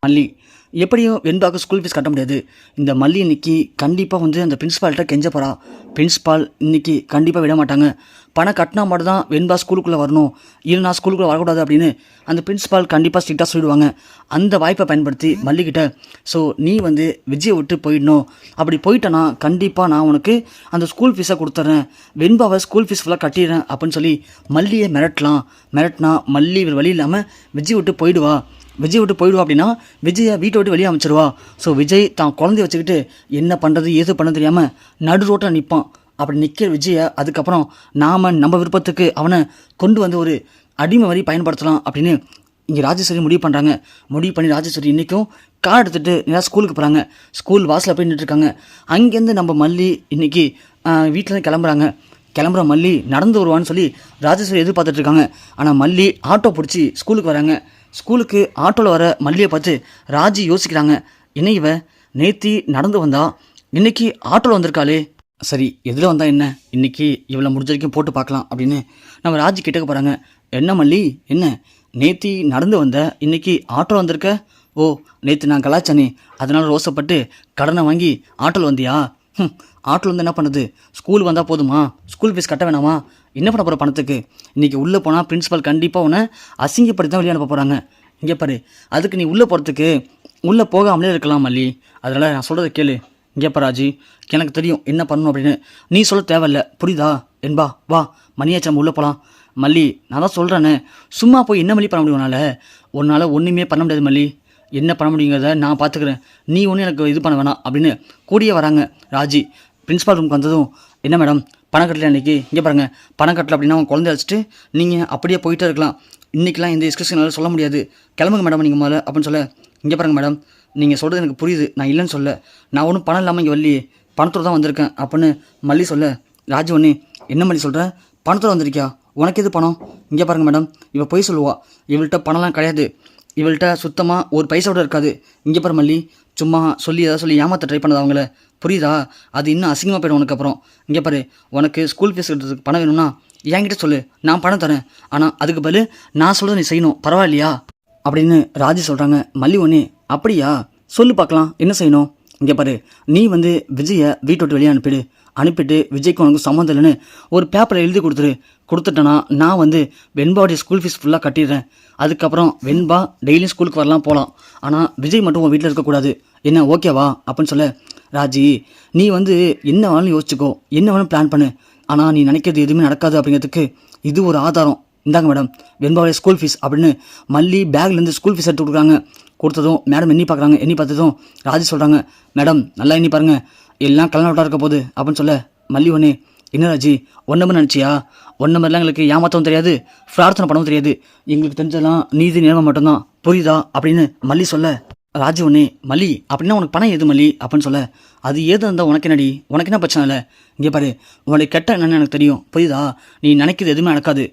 மல்லி எப்படியும் வெண்பாவுக்கு school fees கட்ட முடியாது. இந்த மல்லி இன்னைக்கு கண்டிப்பாக வந்து அந்த பிரின்ஸ்பால்கிட்ட கெஞ்ச போகிறா. பிரின்ஸ்பால் இன்னைக்கு கண்டிப்பாக விட மாட்டாங்க. பணம் கட்டினா மட்டும் தான் வெண்பா ஸ்கூலுக்குள்ளே வரணும், இல்லைனா ஸ்கூலுக்குள்ளே வரக்கூடாது அப்படின்னு அந்த பிரின்ஸ்பால் கண்டிப்பாக ஸ்ட்ரிக்டாக சொல்லிடுவாங்க. அந்த வாய்ப்பை பயன்படுத்தி மல்லிக்கிட்ட, ஸோ நீ வந்து விஜயை விட்டு போயிடணும், அப்படி போயிட்டேன்னா கண்டிப்பாக நான் உனக்கு அந்த ஸ்கூல் ஃபீஸை கொடுத்துட்றேன், வெண்பாவை ஸ்கூல் ஃபீஸ் ஃபுல்லாக கட்டிடுறேன் அப்படின்னு சொல்லி மல்லியை மிரட்டினா மல்லி வழி இல்லாமல் விஜய் விட்டு போயிடுவா. விஜய் விட்டு போயிடுவா அப்படின்னா விஜயை வீட்டை விட்டு வெளியே அமைச்சிருவா. ஸோ விஜய் தான் குழந்தைய வச்சுக்கிட்டு என்ன பண்ணுறது ஏது பண்ண தெரியாமல் நடு ரோட்டில் நிற்பான். அப்படி நிற்கிற விஜயை அதுக்கப்புறம் நம்ம விருப்பத்துக்கு அவனை கொண்டு வந்து ஒரு அடிமை வரி பயன்படுத்தலாம் அப்படின்னு இங்கே ராஜேஸ்வரி முடிவு பண்ணுறாங்க. முடிவு பண்ணி ராஜேஸ்வரி இன்றைக்கும் கார் எடுத்துகிட்டு நேராக ஸ்கூலுக்கு போகிறாங்க. ஸ்கூல் வாசலில் போய் நின்றுட்டுருக்காங்க. அங்கேருந்து நம்ம மல்லி இன்றைக்கி வீட்டிலேருந்து கிளம்புற மல்லி நடந்து வருவான்னு சொல்லி ராஜேஸ்வரி எதிர்பார்த்துட்ருக்காங்க. ஆனால் மல்லி ஆட்டோ பிடிச்சி ஸ்கூலுக்கு வராங்க. ஸ்கூலுக்கு ஆட்டோவில் வர மல்லியை பார்த்து ராஜி யோசிக்கிறாங்க, என்ன இவ நேத்தி நடந்து வந்தா இன்றைக்கி ஆட்டோவில் வந்திருக்காளே, சரி எதில் வந்தால் என்ன, இன்றைக்கி இவளை முடிஞ்ச வரைக்கும் போட்டு பார்க்கலாம் அப்படின்னு நம்ம ராஜி கேட்டுக்க போகிறாங்க. என்ன மல்லி, என்ன நேத்தி நடந்து வந்த இன்றைக்கி ஆட்டோவில் வந்திருக்க? ஓ, நேற்று நான் கலாச்சானே, அதனால் ரோசப்பட்டு கடனை வாங்கி ஆட்டோவில் வந்தியா? ஆட்டோவில் வந்து என்ன பண்ணுது, ஸ்கூல் வந்தால் போதுமா, ஸ்கூல் ஃபீஸ் கட்ட வேணாமா, என்ன பண்ண போகிற பணத்துக்கு? இன்றைக்கி உள்ளே போனால் பிரின்ஸிபல் கண்டிப்பாக உன்னை அசிங்கப்படுத்தி தான் வெளியே அனுப்ப போகிறாங்க. இங்கே பாரு, அதுக்கு நீ உள்ளே போகிறதுக்கு உள்ளே போகாமலே இருக்கலாம் மல்லி, அதனால் நான் சொல்கிறத கேளு. இங்கே ராஜி, எனக்கு தெரியும் என்ன பண்ணணும் அப்படின்னு, நீ சொல்ல தேவையில்ல, புரியுதா? என்பா வா மணியாச்சு, நம்ம உள்ளே போகலாம். மல்லி நான் தான் சொல்கிறேன்னு, சும்மா போய் என்ன மல்லி பண்ண முடியும்? உன்னால் ஒன்றுமே பண்ண முடியாது மல்லி, என்ன பண்ண முடியுங்கிறத நான் பார்த்துக்கிறேன், நீ ஒன்றும் எனக்கு இது பண்ண வேணாம் அப்படின்னு கூடியே வராங்க ராஜி. பிரின்ஸிபால் ரூமுக்கு வந்ததும், என்ன மேடம் பணம் கட்டல அன்றைக்கி? இங்கே பாருங்கள், பணம் கட்டல அப்படின்னா அவங்க குழந்தைய வச்சுட்டு நீங்கள் அப்படியே போயிட்டே இருக்கலாம், இன்றைக்கெலாம் இந்த எக்ஸ்கியூஷனால் சொல்ல முடியாது, கிளம்புங்க மேடம் நீங்கள் முதல்ல அப்படின்னு சொல்ல, இங்கே பாருங்கள் மேடம், நீங்கள் சொல்கிறது எனக்கு புரியுது, நான் இல்லைன்னு சொல்ல, நான் ஒன்றும் பணம் இல்லாமல் இங்கே வரலையே, பணத்தோடு தான் வந்திருக்கேன் அப்படின்னு மல்லி சொல்ல, ராஜு ஒன்று, என்ன மல்லி சொல்கிற, பணத்தோடு வந்திருக்கியா, உனக்கு எது பணம்? இங்கே பாருங்கள் மேடம், இவள் போய் சொல்லுவா, இவள்கிட்ட பணம்லாம் கிடையாது, இவள்கிட்ட சுத்தமாக ஒரு பைசாவோட இருக்காது. இங்கே பாரு மல்லி, சும்மா சொல்லி ஏதாவது சொல்லி ஏமாற்ற ட்ரை பண்ணது அவங்கள, புரியுதா? அது இன்னும் அசிங்கமாக போய்டும் உனக்கு அப்புறம். இங்கே பாரு, உனக்கு ஸ்கூல் ஃபீஸ் கட்டுறதுக்கு பணம் வேணும்னா என்கிட்ட சொல்லு, நான் பணம் தரேன், ஆனால் அதுக்கு பதில் நான் சொல்கிறத நீ செய்யணும், பரவாயில்லையா அப்படின்னு ராஜி சொல்கிறாங்க. மல்லி ஒன்று, அப்படியா, சொல்லு பார்க்கலாம் என்ன செய்யணும்? இங்கே பாரு, நீ வந்து விஜயை வீட்டை விட்டு வெளியே அனுப்பிட்டு விஜய்க்கு உனக்கு சம்மந்தம் இல்லைன்னு ஒரு பேப்பரில் எழுதி கொடுத்துட்டேன்னா நான் வந்து வெண்பாவுடைய ஸ்கூல் ஃபீஸ் ஃபுல்லாக கட்டிடுறேன். அதுக்கப்புறம் வெண்பா டெய்லியும் ஸ்கூலுக்கு வரலாம் போகலாம், ஆனால் விஜய் மட்டும் உன் வீட்டில் இருக்கக்கூடாது, என்ன ஓகேவா அப்படின்னு சொல்ல, ராஜி நீ வந்து என்ன வேணாலும் யோசிச்சுக்கோ, என்ன வேணும் பிளான் பண்ணு, ஆனால் நீ நினைக்கிறது எதுவுமே நடக்காது அப்படிங்கிறதுக்கு இது ஒரு ஆதாரம். இந்தாங்க மேடம் வெண்பாவுடைய ஸ்கூல் ஃபீஸ் அப்படின்னு மல்லி பேக்லேருந்து ஸ்கூல் ஃபீஸ் எடுத்து கொடுக்குறாங்க. கொடுத்ததும் மேடம் எண்ணி பார்க்குறாங்க. எண்ணி பார்த்ததும் ராஜி சொல்கிறாங்க, மேடம் நல்லா எண்ணி பாருங்கள், எல்லாம் கல்யாணம் விட்டா இருக்க போகுது அப்படின்னு சொல்ல, மல்லி ஒன்று, என்ன ராஜி ஒன்றை மாதிரி நினச்சியா, ஒன்றை மாதிரிலாம் எங்களுக்கு ஏமாற்றவும் தெரியாது, பிரார்த்தனை பண்ணவும் தெரியாது, எங்களுக்கு தெரிஞ்சதெல்லாம் நீதி நேர்மை மட்டும்தான், புரியுதா அப்படின்னு மல்லி சொல்ல, ராஜு ஒன்று, மல்லி அப்படின்னா உனக்கு பணம் எது மல்லி அப்படின்னு சொல்ல, அது ஏது இருந்தால் உனக்கு என்னடி, உனக்கு என்ன பிரச்சனை இல்லை, இங்கே பாரு உங்களுடைய கெட்ட என்னன்னு எனக்கு தெரியும், புரியுதா? நீ நினைக்கிறது எதுவுமே நடக்காது,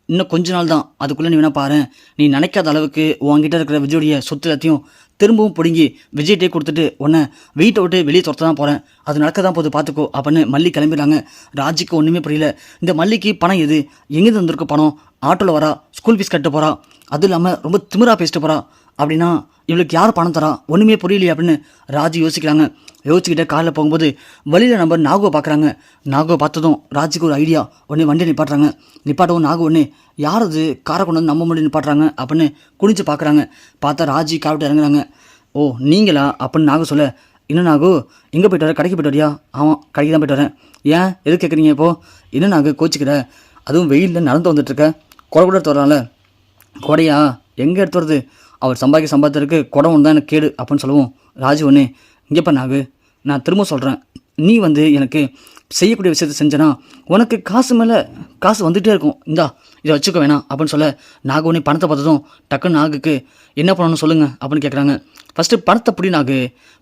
இன்னும் கொஞ்ச நாள் தான், அதுக்குள்ளே நீ வேணா பாரு, நீ நினைக்காத அளவுக்கு உங்ககிட்ட இருக்கிற விஜயோடைய சொத்து எல்லாத்தையும் திரும்பவும் பிடுங்கி விஜய்கிட்டே கொடுத்துட்டு உன்னை வீட்டை விட்டு வெளியே துரத்த தான் போகிறேன், அது நடக்க தான் போது பார்த்துக்கோ அப்படின்னு மல்லி கிளம்பிடுறாங்க. ராஜிக்கு ஒன்றுமே புரியல, இந்த மல்லிக்கு பணம் எது, எங்கேருந்து வந்திருக்கு பணம், ஆட்டோவில் வரா, ஸ்கூல் ஃபீஸ் கட்ட போகிறா, அதுவும் இல்லாமல் ரொம்ப திமிரா பேசிட்டு போகிறா, அப்படின்னா இவளுக்கு யார் பணம் தரா, ஒன்றுமே புரியலையே அப்படின்னு ராஜி யோசிக்கிறாங்க. யோசிச்சுக்கிட்டே காரில் போகும்போது வழியில் நம்ம நாகுவை பார்க்குறாங்க. நாகுவை பார்த்ததும் ராஜிக்கு ஒரு ஐடியா, உடனே வண்டியை நிப்பாட்டவும் நாகு ஒன்று, யார் அது காரை கொண்டு வந்து நம்ம முன்னாடி நிப்பாட்டுறாங்க அப்படின்னு குனிஞ்சு பார்க்குறாங்க. பார்த்தா ராஜி கார் விட்டு இறங்குறாங்க. ஓ நீங்களா அப்படின்னு நாகு சொல்ல, இன்னும் நாகு எங்கே போய்ட்டு வர, கடைக்கு போய்ட்டு வரியா? ஆமாம் கடைக்கு தான் போய்ட்டு வரேன். ஏன் எது கேட்குறீங்க இப்போது? இன்னும் நாகு கோச்சிக்கிற, அதுவும் வெயிலில் நடந்து வந்துட்டுருக்க, கொடை கூட எடுத்து வர்றான்ல, கொடையா எங்கே எடுத்து வருது, அவர் சம்பாதிக்கிறதுக்கு குடம் ஒன்று தான் எனக்கு கேடு அப்படின்னு சொல்லுவோம். ராஜு ஒன்று, இங்கேப்பா நாகு நான் திரும்ப சொல்கிறேன், நீ வந்து எனக்கு செய்யக்கூடிய விஷயத்தை செஞ்சனா உனக்கு காசு மேலே காசு வந்துகிட்டே இருக்கும், இந்தா இதை வச்சுக்க வேணாம் அப்படின்னு சொல்ல, நாகு ஒன்று பணத்தை பார்த்ததும் டக்குன்னு நாகுக்கு என்ன பண்ணணும்னு சொல்லுங்கள் அப்படின்னு கேட்குறாங்க. ஃபஸ்ட்டு பணத்தை பிடி நாகு,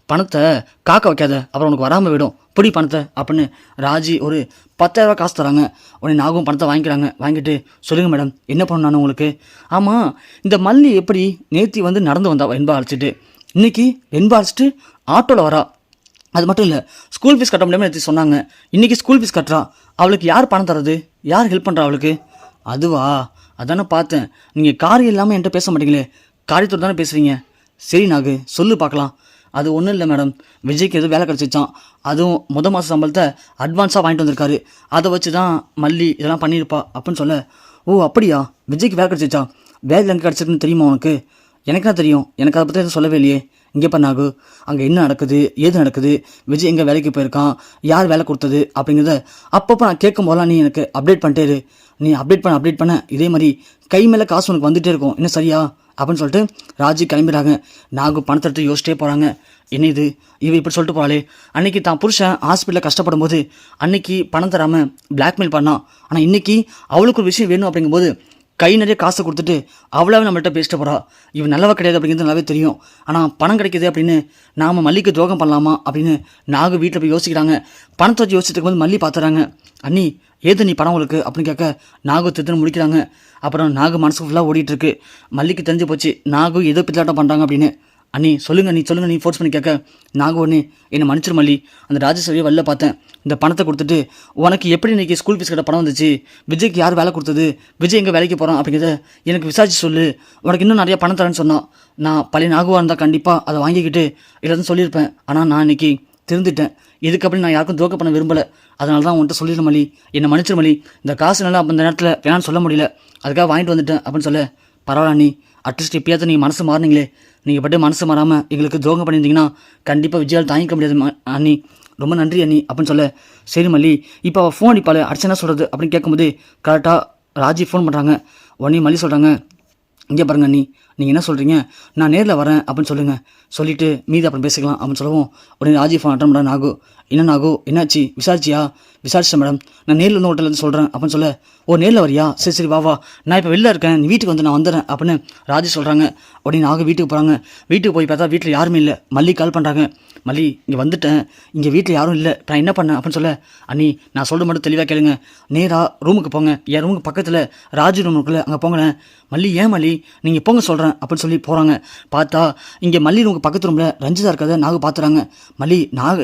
பணத்தை காக்க வைக்காத, அப்புறம் உனக்கு வராமல் விடும், பிடி பணத்தை அப்படின்னு ராஜி ஒரு 10,000 காசு தராங்க. உடனே நாகும் பணத்தை வாங்கிட்டு சொல்லுங்கள் மேடம் என்ன பண்ணணும் நான் உங்களுக்கு? ஆமாம் இந்த மல்லி எப்படி நேத்தி வந்து நடந்து வந்தா வெண்பா அழைச்சிட்டு, இன்றைக்கி வெண்பா அழைச்சிட்டு ஆட்டோவில் வரா, அது மட்டும் இல்லை ஸ்கூல் ஃபீஸ் கட்ட முடியாமல் நேற்று சொன்னாங்க, இன்றைக்கி ஸ்கூல் ஃபீஸ் கட்டுறா, அவளுக்கு யார் பணம் தரது, யார் ஹெல்ப் பண்ணுறா அவளுக்கு? அதுவா, அதானே பார்த்தேன், நீங்கள் காரியம் இல்லாமல் என்கிட்ட பேச மாட்டீங்களே, காரியத்தோடு தானே பேசுகிறீங்க, சரி நாகு சொல்லு பார்க்கலாம். அது ஒன்றும் இல்லை மேடம், விஜய்க்கு எதுவும் வேலை கிடச்சிச்சான். அதுவும் மாத சம்பளத்தை அட்வான்ஸாக வாங்கிட்டு வந்திருக்காரு. அதை வச்சு தான் மல்லி இதெல்லாம் பண்ணியிருப்பா அப்படின்னு சொல்ல, ஓ அப்படியா, விஜய்க்கு வேலை கிடச்சிச்சா? வேலை எங்கே கிடச்சிருக்குன்னு தெரியுமா உனக்கு? எனக்கு தான் தெரியும், எனக்கு அதை பற்றி எதுவும் சொல்லவே இல்லையே. இங்கே பண்ணாகு அங்கே என்ன நடக்குது, ஏது நடக்குது, விஜய் எங்கே வேலைக்கு போயிருக்கான், யார் வேலை கொடுத்தது அப்படிங்கிறத அப்பப்போ நான் கேட்கும் போதெல்லாம் நீ எனக்கு அப்டேட் பண்ணிட்டே இரு. நீ அப்டேட் பண்ண இதே மாதிரி கை மேலே காசு உனக்கு வந்துகிட்டே இருக்கும், என்ன சரியா அப்படின்னு சொல்லிட்டு ராஜி கிளம்பிடுறாங்க. நாகு பணத்தை எடுத்து யோசிச்சிட்டே போகிறாங்க. என்ன இது, இவ இப்படி சொல்லிட்டு போகிறாளே, அன்றைக்கி தான் புருஷன் ஹாஸ்பிட்டலில் கஷ்டப்படும் போது அன்னைக்கு பணம் தராமல் பிளாக்மெயில் பண்ணான். ஆனால் இன்றைக்கி அவளுக்கு ஒரு விஷயம் வேணும் அப்படிங்கும்போது கை நிறைய காசை கொடுத்துட்டு அவ்வளோ நம்மள்கிட்ட பேசிட்டு போகிறா. இவன் நல்லவா கிடையாது அப்படிங்கிறது நல்லாவே தெரியும். ஆனால் பணம் கிடைக்கிது அப்படின்னு நாம் மல்லிக்கு துரோகம் பண்ணலாமா அப்படின்னு நாகு வீட்டில் போய் யோசிக்கிறாங்க. பணத்தை வச்சு யோசிச்சுட்டு இருக்கும்போது மல்லி பார்த்துறாங்க. அண்ணி ஏது நீ பணம் உங்களுக்கு அப்படின்னு கேட்க நாகு திட்டுன்னு முடிக்கிறாங்க. அப்புறம் நாகு மனசு ஃபுல்லாக ஓடிட்டுருக்கு. மல்லிக்கு தெரிஞ்சு போச்சு நாகு ஏதோ பித்தலாட்டம் பண்ணுறாங்க அப்படின்னு. அண்ணி சொல்லுங்கள் நீ ஃபோர்ஸ் பண்ணி கேட்க நாகு ஒன்று என்னை மன்னிச்சிரு மல்லி, அந்த ராஜேஸ்வரியை வெளில பார்த்தேன், இந்த பணத்தை கொடுத்துட்டு உனக்கு எப்படி இன்றைக்கி ஸ்கூல் ஃபீஸ் கிட்ட பணம் வந்துச்சு, விஜய்க்கு யார் வேலை கொடுத்தது, விஜய் எங்கே வேலைக்கு போகிறான் அப்படிங்கிறத எனக்கு விசாரிச்சு சொல்லு, உனக்கு இன்னும் நிறையா பணம் தரேன்னு சொன்னான். நான் பழைய நாகுவாக இருந்தால் கண்டிப்பாக அதை வாங்கிக்கிட்டு எல்லாத்தையும் சொல்லியிருப்பேன். ஆனால் நான் இன்றைக்கி திருந்துட்டேன். இதுக்கப்புறம் நான் யாருக்கும் துரோகம் பண்ண விரும்பலை. அதனால தான் உன்கிட்ட சொல்லிடுற மல்லி, என்னை மன்னிச்சிரு மல்லி, இந்த காசு நல்லா அந்த நேரத்தில் வேணான்னு சொல்ல முடியல, அதுக்காக வாங்கிட்டு வந்துட்டேன் அப்படின்னு சொல்ல, பரவாயில்ல அண்ணி, அட்லீஸ்ட் இப்பயாவது நீங்கள் மனசு மாறினீங்களே, நீங்கள் பட்டு மனசு மாறாமல் எங்களுக்கு துரோகம் பண்ணியிருந்தீங்கன்னா கண்டிப்பாக விஜயால் தாங்கிக்க முடியாது அண்ணி, ரொம்ப நன்றி அண்ணி அப்படின்னு சொல்ல, சரி மல்லி இப்போ அவள் ஃபோன் அடிப்பாள், அடிச்சு என்ன சொல்கிறது அப்படின்னு கேட்கும்போது கரெக்டாக ராஜி ஃபோன் பண்ணுறாங்க. உடனே மல்லி சொல்கிறாங்க, இங்கே பாருங்க அண்ணி, நீங்கள் என்ன சொல்கிறீங்க, நான் நேரில் வரேன் அப்படின்னு சொல்லுங்கள், சொல்லிவிட்டு மீதி அப்புறம் பேசிக்கலாம் அப்படின்னு சொல்லவும் உடனே ராஜி ஃபோன் அட்டன் பண்ணுறேன். நாகு என்ன நாகு என்னாச்சு, விசாரிச்சியா? விசாரிச்சேன் மேடம், நான் நேரில் வந்து ஹோட்டலேருந்து சொல்கிறேன் அப்படின்னு சொல்ல, ஓ நேரில் வரியா, சரி வா நான் இப்போ வெளில இருக்கேன், நீ வீட்டுக்கு வந்து நான் வந்துடுறேன் அப்படின்னு ராஜி சொல்கிறாங்க. உடனே நாகு வீட்டுக்கு போகிறாங்க. வீட்டுக்கு போய் பார்த்தா வீட்டில் யாருமே இல்லை. மல்லி கால் பண்ணுறாங்க, மல்லி இங்கே வந்துட்டேன், இங்கே வீட்டில் யாரும் இல்லை, இப்போ நான் என்ன பண்ணேன் அப்படின்னு சொல்ல, அண்ணி நான் சொல்ல மட்டும் தெளிவாக கேளுங்க, நேராக ரூமுக்கு போங்க, என் ரூமுக்கு பக்கத்தில் ராஜி ரூம் இருக்குல்ல அங்கே போங்களேன். மல்லி ஏன் மல்லி நீங்கள் போங்க சொல்கிறேன் அப்படின்னு சொல்லி போகிறாங்க. பார்த்தா இங்கே மல்லி ரூமுக்கு பக்கத்து ரூமில் ரஞ்சிதா இருக்காத நாகு பார்த்துறாங்க. மல்லி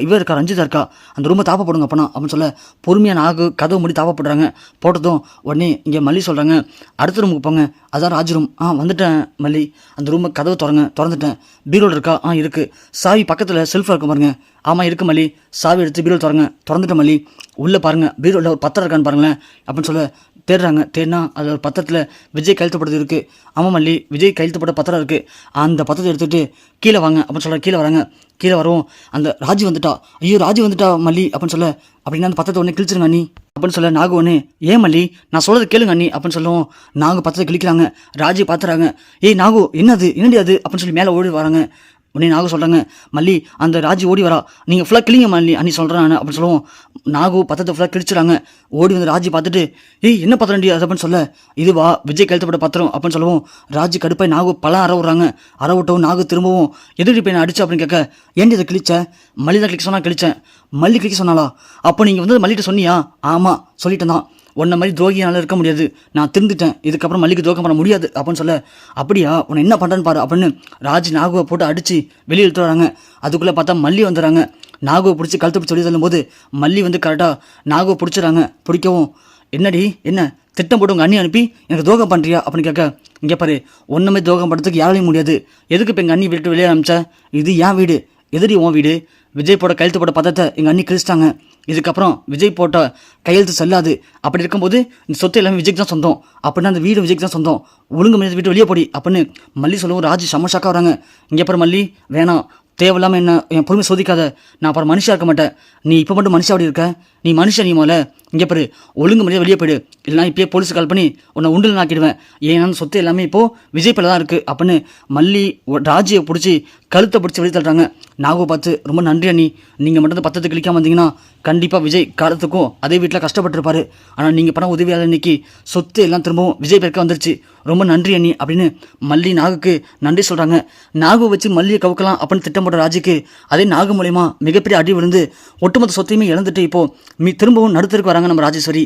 இவ இருக்கா ரஞ்சிதா இருக்கா, அந்த ரூமை தாப்ப போடுங்க அப்பனா அப்படின்னு சொல்ல, பொறுமையாக நாகு கதவு மூடி தாப்ப போடுறாங்க. போட்டதும் உடனே இங்கே மல்லி சொல்கிறாங்க, அடுத்த ரூமுக்கு போங்க, அதான் ராஜ் ரூம். வந்துட்டேன் மல்லி, அந்த ரூமை கதவு திறந்துட்டேன், பீரோல் இருக்கா? இருக்குது. சாவி பக்கத்தில் செல்ஃபாக இருக்கும் பாருங்க. ஆமாம் இருக்குது மல்லி, சாவி எடுத்து பீரோல் திறந்துட்டேன் மல்லி, உள்ளே பாருங்கள் பீரோவில் ஒரு பத்திரம் இருக்கான்னு பாருங்களேன் அப்படின்னு சொல்ல, தேடினா அதில் ஒரு பத்திரத்தில் விஜய் கையெழுத்துப்பட்டது இருக்குது. ஆமாம் மல்லி, விஜய் கையெழுத்துப்பட்ட பத்திரம் இருக்குது, அந்த பத்திரத்தை எடுத்துகிட்டு கீழே வாங்க அப்படின்னு சொல்ல, கீழே வராங்க. கீழே வரவும் அந்த ராஜி வந்துட்டா, ஐயோ ராஜி வந்துட்டா மல்லி அப்படின்னு சொல்ல, அப்படின்னா அந்த பத்திரத்தை உடனே கிழிச்சிருங்க அண்ணி அப்படின்னு சொல்ல, நாகு ஒன்று ஏன் மல்லி நான் சொல்கிறது கேளுங்க அண்ணி அப்படின்னு சொல்லுவோம். நாகு பத்திரத்தை கிழிக்கிறாங்க. ராஜி பார்த்துறாங்க, ஏய் நாகு என்னடி அது அப்படின்னு சொல்லி மேலே ஓடி வராங்க. உடனே நாகு சொல்கிறாங்க, மல்லி அந்த ராஜி ஓடி வரா, நீங்கள் ஃபுல்லாக கிளிங்க மல்லி அண்ணி சொல்கிறேன் நான் அப்படின்னு சொல்லுவோம். நாகு பத்திரத்தை ஃபுல்லாக கிழிச்சிடுறாங்க. ஓடி வந்து ராஜி பார்த்துட்டு, ஏய் என்ன பத்திரம்டி அது அப்படின்னு சொல்ல, இதுவா விஜய் கையெழுத்தப்பட்ட பத்திரம் அப்படின்னு சொல்லவும், ராஜி கடுப்பாய் நாகு பல அற விட்றாங்க. அற விட்டவும் நாகு திரும்பவும் எதிர்த்து போய் நான் அடிச்சு அப்படின்னு கேட்க, ஏன்டி இதை கிழிச்சேன்? மல்லி தான் கிளிக்க சொன்னால் கிழிச்சேன். மல்லி கிளிக்க சொன்னாலா? அப்போ நீங்கள் வந்து மல்லிகிட்ட சொன்னியா? ஆமாம் சொல்லிட்டேன் தான், உன்ன மாதிரி துரோகியால் இருக்க முடியாது, நான் திருந்துட்டேன், இதுக்கப்புறம் மல்லிக்கு துரோகம் பண்ண முடியாது அப்படின்னு சொல்ல, அப்படியா உன்னை என்ன பண்ணுறேன்னு பாரு அப்படின்னு ராஜ் நாகுவை போட்டு அடித்து வெளியே இழுத்து வராங்க. அதுக்குள்ளே பார்த்தா மல்லி வந்துடுறாங்க. நாகுவை பிடிச்சி கழுத்து பிடிச்சி சொல்லி தள்ளும்போது மல்லி வந்து கரெக்டாக நாகுவை பிடிச்சிடறாங்க. பிடிக்கவும், என்னடி என்ன திட்டம் போட்டு உங்கள் அண்ணி அனுப்பி எனக்கு துரோகம் பண்ணுறியா அப்படின்னு கேட்க, இங்கே பாரு ஒன்றுமே துரோகம் பண்ணுறதுக்கு யாராலையும் முடியாது, எதுக்கு இப்போ எங்கள் அண்ணி விட்டு வெளியே அனுப்பிச்சா? இது என் வீடு, எதிரி உன் வீடு, விஜய் போட கையெழுத்து போட்ட பதத்தை எங்கள் அண்ணி கிழிச்சிட்டாங்க, இதுக்கப்புறம் விஜய் போட்ட கையெழுத்து செல்லாது, அப்படி இருக்கும்போது இந்த சொத்து எல்லாமே விஜய்க்கு தான் சொந்தம், அப்படின்னா அந்த வீடு விஜய்க்கு தான் சொந்தம், ஒழுங்கு மனித வீட்டு வெளியே போடி அப்படின்னு மல்லி சொல்லவும் ராஜி சமஷாக்காக வராங்க. இங்கே அப்புறம் மல்லி வேணாம், தேவையில்லாமல் என்ன என் பொறுமை சோதிக்காத, நான் அப்புறம் மனுஷா இருக்க மாட்டேன், நீ இப்போ மட்டும் மனுஷா அப்படி இருக்க, நீ மனுஷன், நீ முதல்ல இங்கே பாரு ஒழுங்கு மரியாதை வெளியே போயிடு, இல்லைனா இப்போயே போலீஸுக்கு கால் பண்ணி உன்னை உண்டில் ஆக்கிடுவேன், ஏன்னா சொத்து எல்லாமே இப்போது விஜய் பேரில் தான் இருக்குது அப்படின்னு மல்லி ராஜியை பிடிச்சி கழுத்தை பிடிச்சி வெளியே தள்ளுறாங்க. நாகுவை பார்த்து, ரொம்ப நன்றி அண்ணி, நீங்கள் மட்டும் அந்த பத்தத்தை கிளிக்காமல் வந்தீங்கன்னா கண்டிப்பாக விஜய் காலத்துக்கும் அதே வீட்டில் கஷ்டப்பட்டுருப்பாரு, ஆனால் நீங்கள் பண்ண உதவியால் இன்னைக்கு சொத்து எல்லாம் திரும்பவும் விஜய் பேருக்கு வந்துருச்சு, ரொம்ப நன்றி அண்ணி அப்படின்னு மல்லி நாகுக்கு நன்றி சொல்கிறாங்க. நாகு வச்சு மல்லியை கவுக்கலாம் அப்படின்னு திட்டம் போட்ட ராஜுக்கு அதே நாகு மூலயமா மிகப்பெரிய அடி விழுந்து ஒட்டுமொத்த சொத்தையுமே இழந்துட்டு இப்போது திரும்பவும் நடுத்தருக்கு வராங்க நம்ம ராஜேஸ்வரி.